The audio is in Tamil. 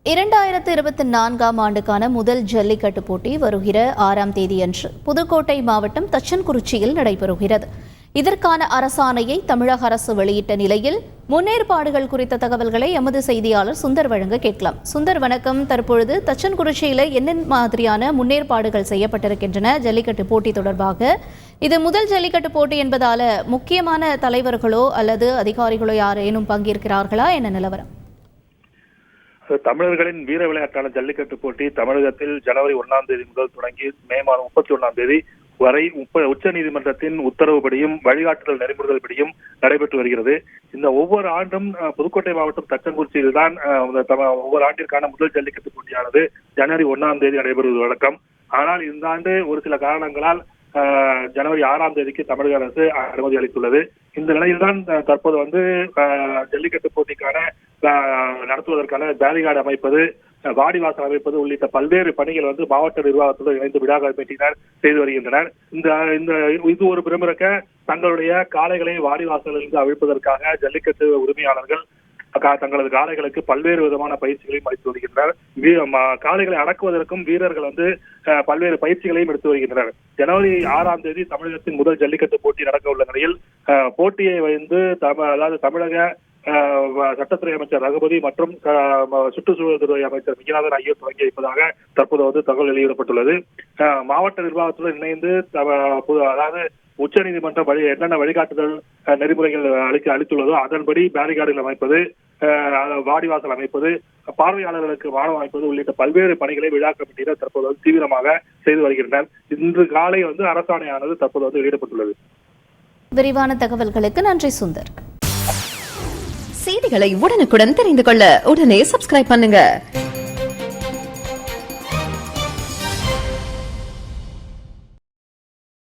2024 ஆண்டுக்கான முதல் ஜல்லிக்கட்டு போட்டி வருகிற 6ஆம் தேதியன்று புதுக்கோட்டை மாவட்டம் தச்சன்குறிச்சியில் நடைபெறுகிறது. இதற்கான அரசாணையை தமிழக அரசு வெளியிட்ட நிலையில் முன்னேற்பாடுகள் குறித்த தகவல்களை எமது செய்தியாளர் சுந்தர் வழங்க கேட்கலாம். சுந்தர், வணக்கம். தற்பொழுது தச்சன்குறிச்சியில் என்ன மாதிரியான முன்னேற்பாடுகள் செய்யப்பட்டிருக்கின்றன ஜல்லிக்கட்டு போட்டி தொடர்பாக? இது முதல் ஜல்லிக்கட்டு போட்டி என்பதால முக்கியமான தலைவர்களோ அல்லது அதிகாரிகளோ யாரேனும் பங்கேற்கிறார்களா? என்ன நிலவரம்? தமிழர்களின் வீர விளையாட்டான ஜல்லிக்கட்டு போட்டி தமிழகத்தில் ஜனவரி 1ஆம் தேதி முதல் தொடங்கி மே மாதம் 31ஆம் தேதி வரை உச்ச நீதிமன்றத்தின் உத்தரவுப்படியும் வழிகாட்டுதல் நெறிமுறைகள்படியும் நடைபெற்று வருகிறது. இந்த ஒவ்வொரு ஆண்டும் புதுக்கோட்டை மாவட்டம் தச்சன்குறிச்சியில் தான் ஒவ்வொரு ஆண்டிற்கான முதல் ஜல்லிக்கட்டு போட்டியானது ஜனவரி 1ஆம் தேதி நடைபெறுவது வழக்கம். ஆனால் இந்த ஆண்டு ஒரு சில காரணங்களால் ஜனவரி 6ஆம் தேதிக்கு தமிழக அரசு அனுமதி அளித்துள்ளது. இந்த நிலையில்தான் தற்போது ஜல்லிக்கட்டு போட்டிக்கான நடத்துவதற்கான பேரிகார்டு அமைப்பது, வாடிவாசல் அமைப்பது உள்ளிட்ட பல்வேறு பணிகள் மாவட்ட நிர்வாகத்துடன் இணைந்து விழா கமிட்டியினர் செய்து வருகின்றனர். இது ஒரு பிறமிறக்க தங்களுடைய காளைகளை வாடிவாசலிருந்து அவிழ்ப்பதற்காக ஜல்லிக்கட்டு உரிமையாளர்கள் தங்களது காளைகளுக்கு பல்வேறு விதமான பயிற்சிகளையும் அளித்து வருகின்றனர். காளைகளை அடக்குவதற்கும் வீரர்கள் பல்வேறு பயிற்சிகளையும் எடுத்து வருகின்றனர். ஜனவரி 6ஆம் தேதி தமிழகத்தின் முதல் ஜல்லிக்கட்டு போட்டி நடக்க உள்ள நிலையில் போட்டியை தமிழக சட்டத்துறை அமைச்சர் ரகுபதி மற்றும் சுற்றுச்சூழல் துறை அமைச்சர் மிகநாதன் ஆகியோர் தொடங்கி வைப்பதாக தற்போது தகவல் வெளியிடப்பட்டுள்ளது. மாவட்ட நிர்வாகத்துடன் இணைந்து உச்ச நீதிமன்றம் என்னென்ன வழிகாட்டுதல் நெறிமுறைகள் அளித்துள்ளதோ அதன்படி பேரிகார்டுகள் அமைப்பது, வாடிவாசல் அமைப்பது, பார்வையாளர்களுக்கு வானம் அமைப்பது உள்ளிட்ட பல்வேறு பணிகளை விழா கமிட்டியினர் தற்போது தீவிரமாக செய்து வருகின்றனர். இன்று காலை அரசாணையானது தற்போது வெளியிடப்பட்டுள்ளது. விரிவான தகவல்களுக்கு நன்றி சுந்தர். செய்திகளை உடனுக்குடன் தெரிந்து கொள்ள உடனே சப்ஸ்கிரைப் பண்ணுங்க.